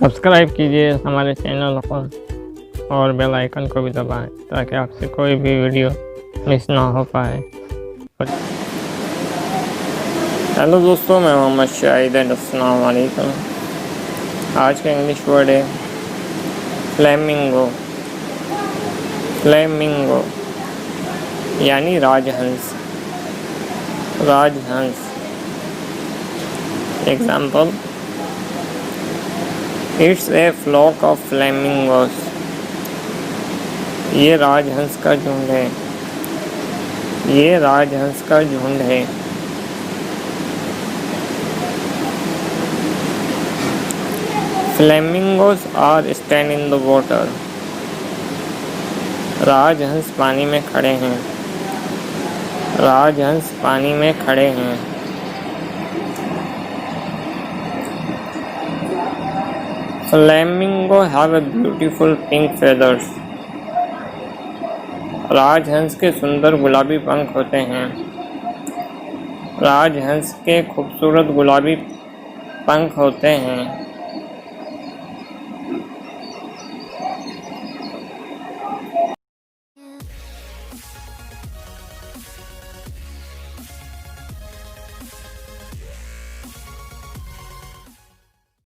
Subscribe कीजिए हमारे channel को और बेल आइकन को भी दबाएं ताकि आपसे कोई भी वीडियो मिस ना हो पाए। हेलो दोस्तों, मैं मोहम्मद शाहिद। अस्सलाम वालेकुम। आज का इंग्लिश वर्ड है फ्लैमिंगो। फ्लैमिंगो यानी राजहंस। राजहंस। Example, it's a flock of flamingos. ये राजहंस का झुंड है। ये राजहंस का झुंड है। Flamingos are stand in the water. राजहंस पानी में खड़े हैं। राजहंस पानी में खड़े हैं। Flamingo have a beautiful pink feathers. राजहंस के सुंदर गुलाबी पंख होते हैं। राजहंस के खूबसूरत गुलाबी पंख होते हैं।